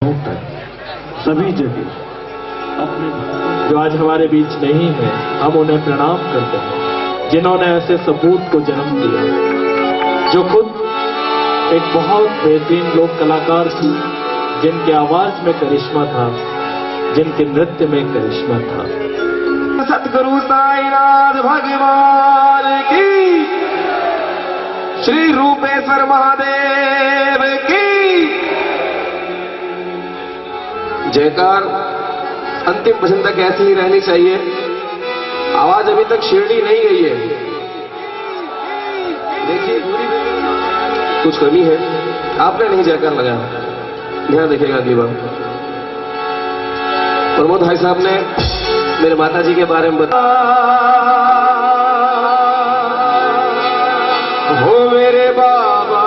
सभी जगह अपने जो आज हमारे बीच नहीं है, हम उन्हें प्रणाम करते हैं जिन्होंने ऐसे सपूत को जन्म दिया, जो खुद एक बहुत बेहतरीन लोक कलाकार थी, जिनके आवाज में करिश्मा था, जिनके नृत्य में करिश्मा था। सतगुरु साईनाथ भगवान की, श्री रूपेश्वर महादेव की जयकार। अंतिम भजन तक ऐसी ही रहनी चाहिए। आवाज अभी तक शिरडी नहीं गई है, देखिए कुछ कमी है। आपने नहीं जयकार लगाया, ध्यान देखिएगा अगली बार। प्रमोद भाई साहब ने मेरे माता जी के बारे में बताया। हो मेरे बाबा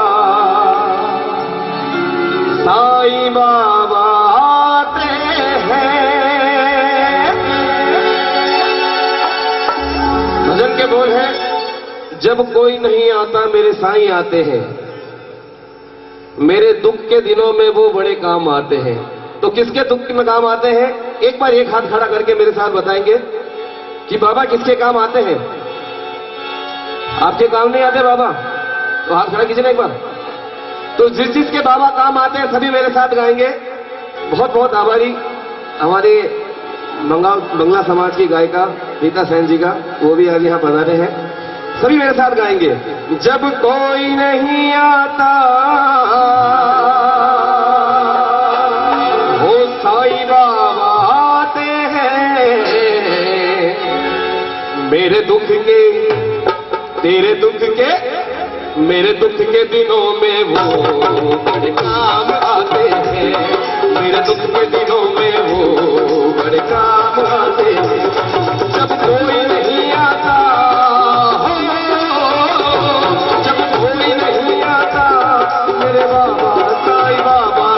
साईं बाबा आते हैं। भजन के बोल है, जब कोई नहीं आता मेरे साईं आते हैं, मेरे दुख के दिनों में वो बड़े काम आते हैं। तो किसके दुख में काम आते हैं? एक बार एक हाथ खड़ा करके मेरे साथ बताएंगे कि बाबा किसके काम आते हैं। आपके काम नहीं आते बाबा? तो हाथ खड़ा कीजिए ना एक बार। तो जिस के बाबा काम आते हैं सभी मेरे साथ गाएंगे। बहुत बहुत आभारी हमारे बंगला समाज की गायिका रीता सेन जी का, वो भी आज यहाँ पधारे हैं। सभी मेरे साथ गाएंगे। जब कोई नहीं आता वो साईं बाबा आते हैं, मेरे दुख के तेरे दुख के मेरे दुख के दिनों में वो बड़े काम आते हैं। मेरे दुख के दिनों में वो बड़े काम आते हैं। जब कोई नहीं आता हो, जब कोई नहीं आता मेरे बाबा साईं बाबा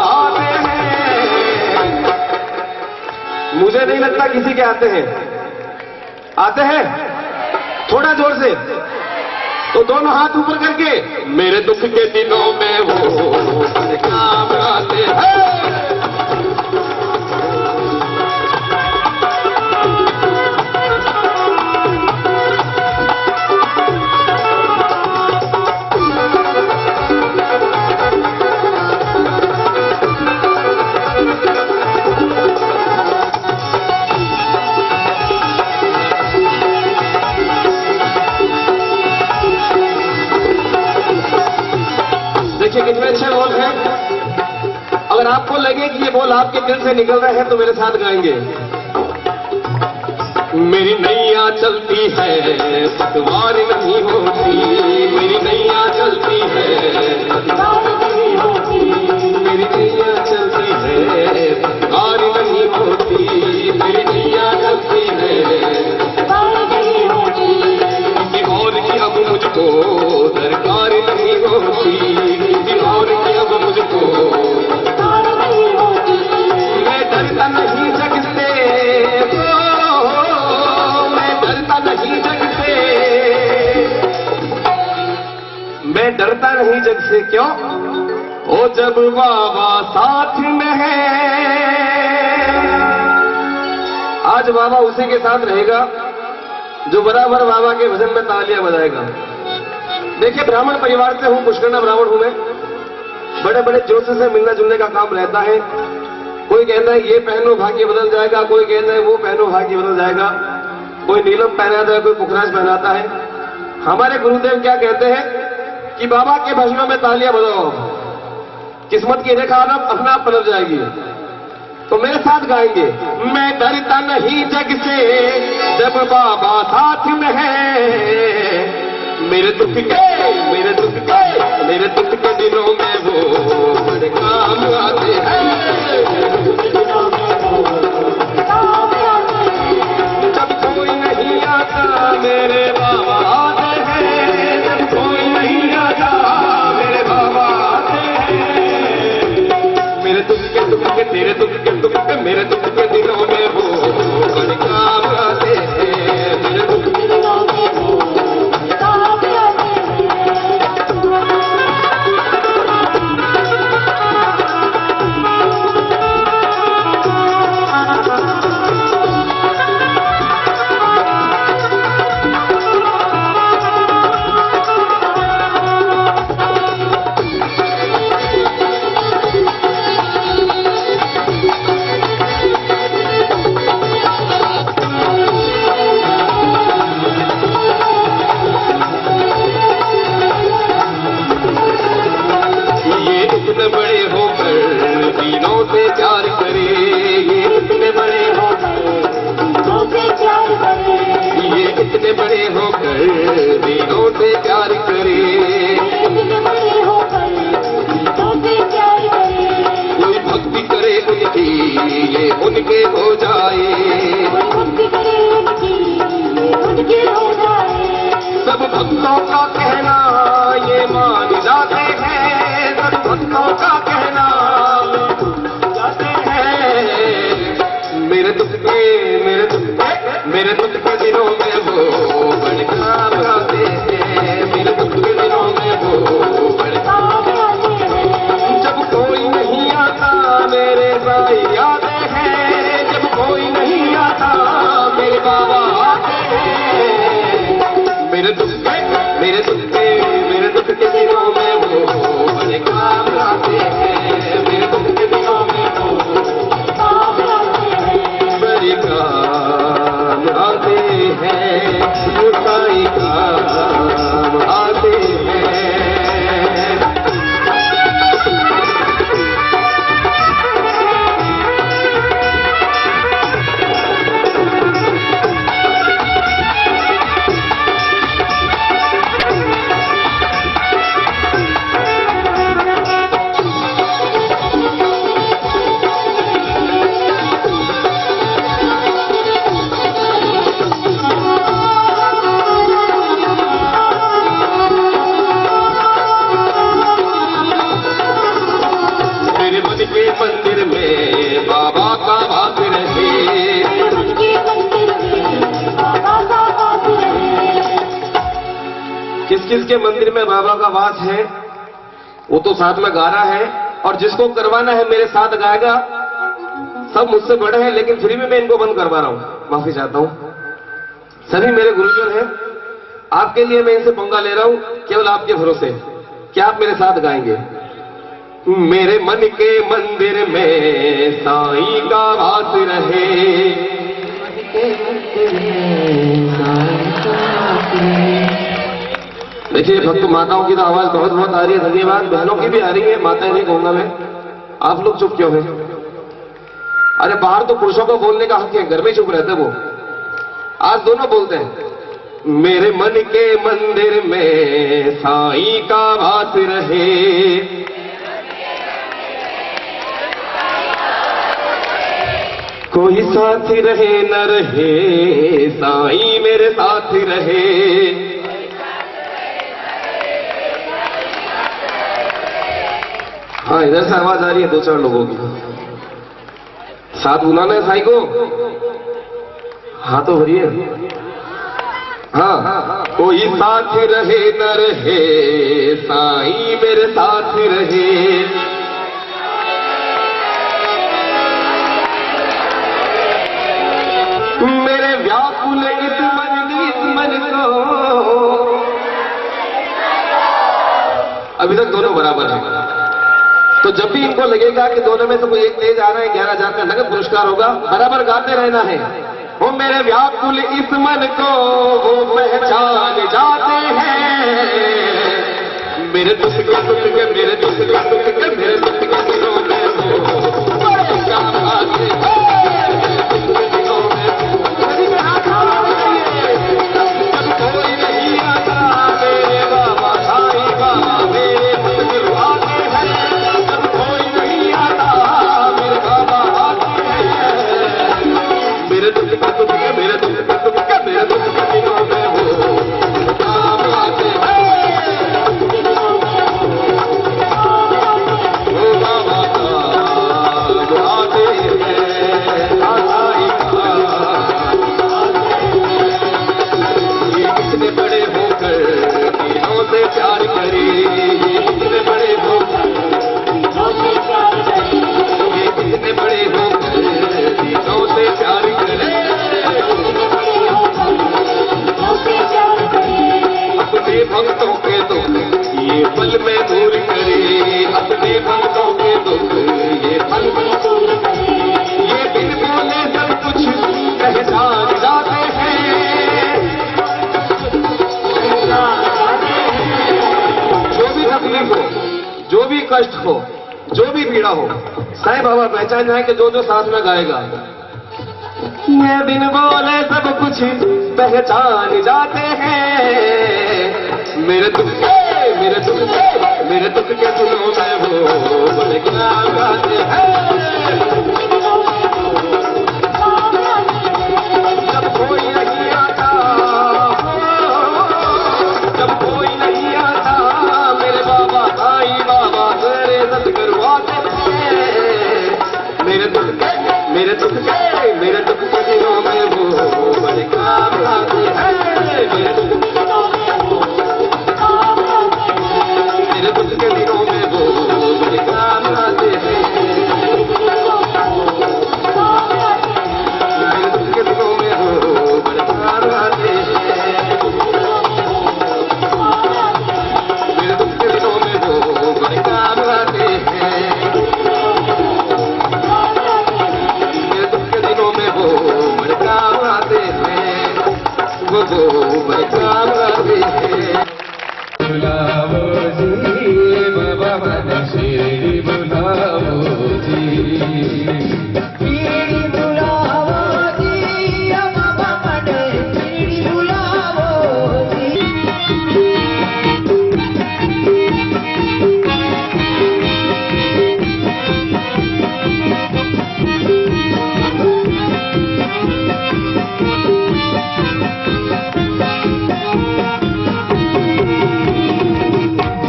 आते हैं। मुझे नहीं लगता किसी के आते हैं। आते हैं? थोड़ा जोर से, तो दोनों हाथ ऊपर करके। मेरे दुख के दिनों में वो काम आते हैं। देखिए कितने अच्छे बोल हैं। अगर आपको लगे कि ये बोल आपके दिल से निकल रहे हैं तो मेरे साथ गाएंगे। मेरी नैया चलती है पतवार नहीं होती, मेरी नैया चलती है पतवार नहीं होती, मेरी नैया चलती है पतवार नहीं होती, मेरी नैया चलती है पतवार नहीं होती। किसी और की अब मुझको दरकार नहीं होती, किसी और की अब मुझको दरकार नहीं होती। मैं डरता नहीं जग से, मैं डरता नहीं जग से, मैं डरता नहीं जग से। क्यों? ओ जब बाबा साथ में है। आज बाबा उसी के साथ रहेगा जो बराबर बाबा के भजन में तालियां बजाएगा। देखिए ब्राह्मण परिवार से हूं, पुष्करना ब्राह्मण हूं मैं। बड़े बड़े जोश से मिलना जुलने का काम रहता है। कोई कहता है ये पहनो भाग्य बदल जाएगा, कोई कहता है वो पहनो भाग्य बदल जाएगा, कोई नीलम पहनाता है, कोई पुखराज पहनाता है। हमारे गुरुदेव क्या कहते हैं कि बाबा के भजनों में तालियां बजाओ, किस्मत की रेखा अपना आप पलट जाएगी। तो मेरे साथ गाएंगे। मैं डरता नहीं जग से जब बाबा साथ में है, मेरे दुख के मेरे दुख के मेरे दुख के दिनों में वो बड़े काम आते हैं। जब कोई नहीं आता मेरे बाबा आते हैं, जब कोई नहीं आता मेरे बाबा आते हैं। मेरे दुख के तेरे दुख के मेरे दुख के दिनों में वो बड़े काम आते हैं। मेरे दुख के दिनों में वो काम आते हैं। होकर दीनों से प्यार करे, ये इतने बड़े होकर दीनों से प्यार करे, ये इतने बड़े होकर दीनों से प्यार करे, इतने बड़े होकर दीनों से प्यार करे, कोई भक्ति करे उनकी ये उनके हो जाए, कोई भक्ति करे उनकी ये उनके हो जाए। सब भक्तों का कहना ये मान जाते हैं, सब भक्तों का कहना जाते हैं। मेरे दुख के दिनों में वो बड़े काम आते हैं, मेरे दुख के दिनों में वो बड़े काम आते हैं। जब कोई नहीं आता मेरे भाई आते हैं, जब कोई नहीं आता मेरे बाबा आते हैं। मेरे दुख के दिनों में वो बड़े काम आते हैं, मेरे दुख के दिनों में वो काम आते हैं, बड़े काम आते हैं, साईं काम आते हैं। मंदिर में बाबा का वास रहे, उनके मंदिर में बाबा का वास रहे। किस किस के मंदिर में बाबा का वास है वो तो साथ में गा रहा है, और जिसको करवाना है मेरे साथ गाएगा। सब मुझसे बड़े हैं लेकिन फिर भी मैं इनको बंद करवा रहा हूँ, माफी चाहता हूँ। सभी मेरे गुरुजन हैं, आपके लिए मैं इनसे पंगा ले रहा हूँ, केवल आपके भरोसे। क्या आप मेरे साथ गाएंगे? मेरे मन के मंदिर में साईं का वास रहे, देखिए भक्त माताओं की तो आवाज बहुत बहुत आ रही है, धन्यवाद। बहनों की भी आ रही है, माताएं नहीं कहूंगा मैं। आप लोग चुप क्यों हैं? अरे बाहर तो पुरुषों को बोलने का हक है, घर में चुप रहते वो। आज दोनों बोलते हैं। मेरे मन के मंदिर में साईं का वास रहे, कोई साथी रहे न रहे साईं मेरे साथ रहे। हाँ इधर से आवाज आ रही है दो चार लोगों की। साथ बुलाना है साईं को, हाँ तो भरिए। हाँ कोई साथ रहे न रहे साईं मेरे साथ रहे, मेरे व्याकुल इस मन को। अभी तक दोनों बराबर हैं, तो जब भी इनको लगेगा कि दोनों में से कोई एक तेज आ रहा है, 11,000 का नगद पुरस्कार होगा, बराबर गाते रहना है। वो मेरे व्याकुल इस मन को वो पहचान जाते हैं, मेरे दुख के मेरे दुख के मेरे दुख के दिनों में वो बड़े काम आते हैं। भक्तों के दुख ये पल में दूर करे, अपने भक्तों के दुख ये पल में दूर करे, ये बिन बोले सब कुछ पहचान जाते हैं। जो भी तकलीफ हो, जो भी कष्ट हो, जो भी पीड़ा हो, साईं बाबा पहचान जाए कि जो जो साथ में गाएगा। ये बिन बोले सब कुछ पहचान जाते हैं, मेरे दुख के मेरे दुख के मेरे दुख के दिनों में वो बड़े क्या गाते हैं। जब कोई नहीं आता, जब कोई नहीं आता, मेरे बाबा आई बाबा मेरे दर्द करवाते हैं। मेरे दुख के मेरे दुख के मेरे दुख के दिनों में वो बड़े काम आते हैं। मेरे दुख के दिनों में वो मेरे दुख के दिनों में वो बड़े काम आते हैं। मेरे दुख के दिनों में वो बड़े काम आते हैं। मेरे दुख के दिनों में वो बड़े काम आते हैं। मेरे दुख के दिनों में वो बड़े काम आते हैं। वो बड़े काम आते हैं। बुलाओ जी बाबा मन श्री बुलाओ जी, श्री बुलाओ जी बाबा मन श्री बुलाओ जी।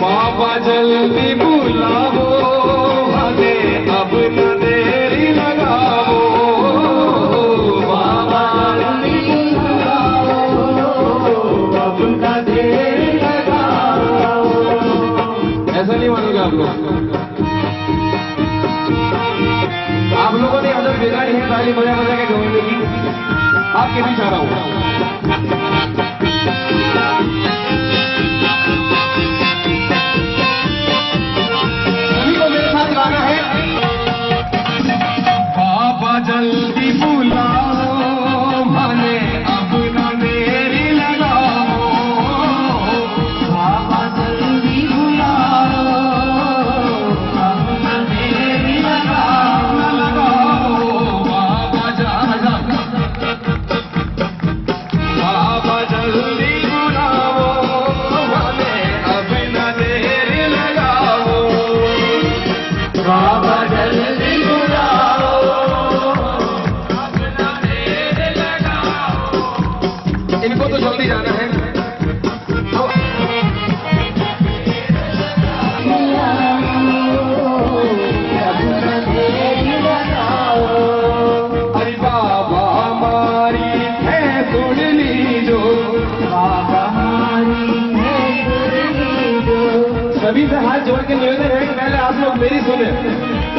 बाबा जल्दी बुलाओ हमें, अब न देरी लगाओ। बाबा जल्दी बुलाओ, अब न देरी लगाओ। ऐसा नहीं मानोगे आप लोग? आप लोगों ने अदर बिगाड़ी है ताली बजा बजा के ढूंढने की। आपके पीछे आ रहा हूँ। गाना है बाबा जल्दी बुलाओ हमें, अब न देरी लगाओ। बाबा जल्दी बुलाओ, अब न देरी लगाओ। बाबा बाबा जल्दी बुलाओ हमें, अब न देरी लगाओ। बाबा जल्दी बुलाओ, अपना देर लगाओ। इनको तो जल्दी जाना है। अरे बाबा हमारी है सुन लीजो, बाबा हमारी है सुन लीजो। सभी से हाथ जोड़ के निवेदन है कि पहले आप लोग मेरी सुने,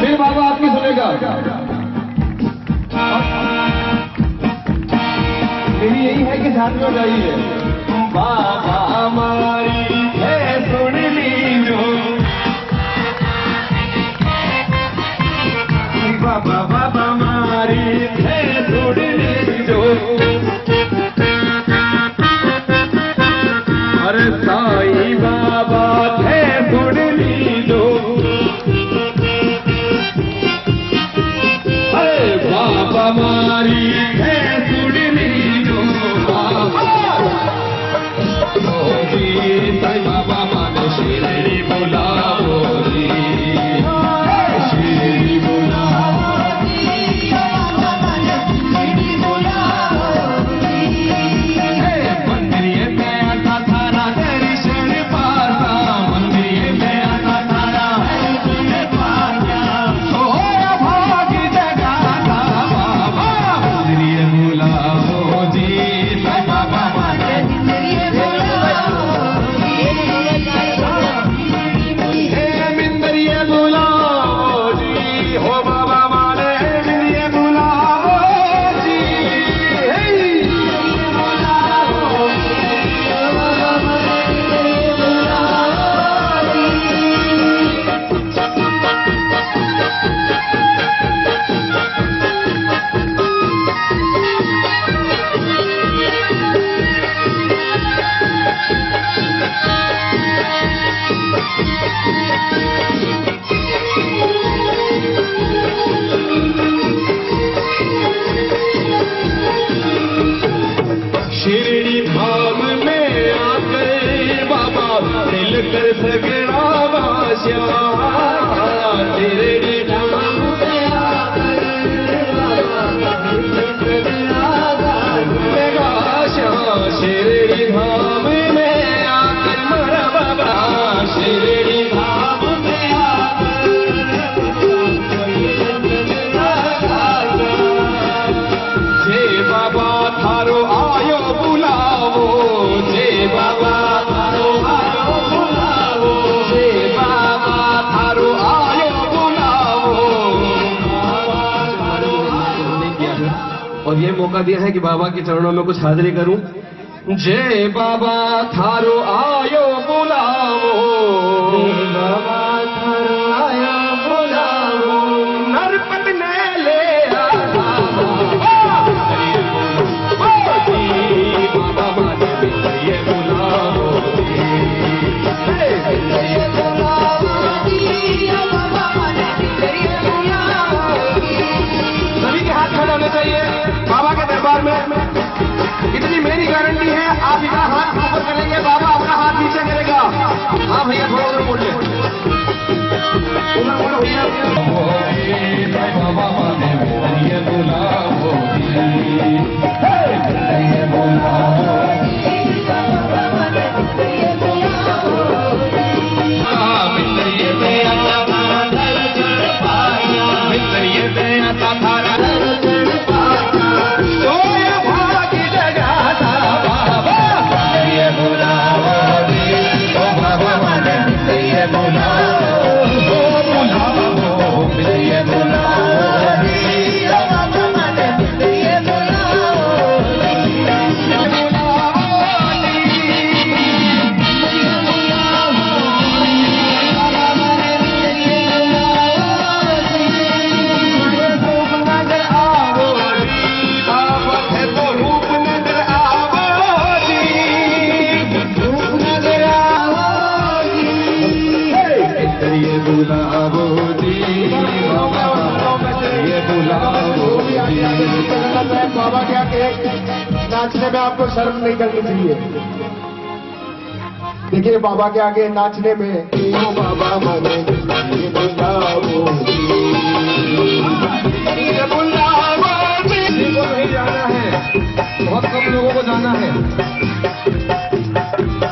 फिर बाबा आपकी सुनेगा। मेरी यही है कि ध्यान में जाइए। बाबा हमारी है सुन लीजो, बाबा बाबा हमारी है सुन लीजो। अरे साईं बाबा है सुन लीजो। अरे बाबा हमारी है सुन लीजो। जी साईं बाबा मन श्री बुलाओ जी, श्री बुलाओ जी, बाबा मन श्री बुलाओ जी। मंदिर में आता थारा दर्शन पाता, मंदिर में आता थारा दर्शन पाता। ओ भाग जगाता बाबा, और ये मौका दिया है कि बाबा के चरणों में कुछ हाजिरी करूं। जय बाबा थारो आयो बुलावो, बाबा थारो आयो बुलावो, नरपत ने ले आया बाबा माने ये बुलावो, सभी के हाथ खड़े होने चाहिए बाबा के दरबार में। इतनी मेरी गारंटी है, आप इधर हाथ ऊपर करेंगे, बाबा अपना हाथ नीचे करेगा। हाँ भैया थोड़ा उधर बोलिए, उधर बोलो भैया। बाबा माने ये बुलाओ, ये बुलाओ, बाबा के आगे नाचने में आपको शर्म नहीं करनी चाहिए। देखिए बाबा के आगे नाचने में बाबा माने ये बुलाओ,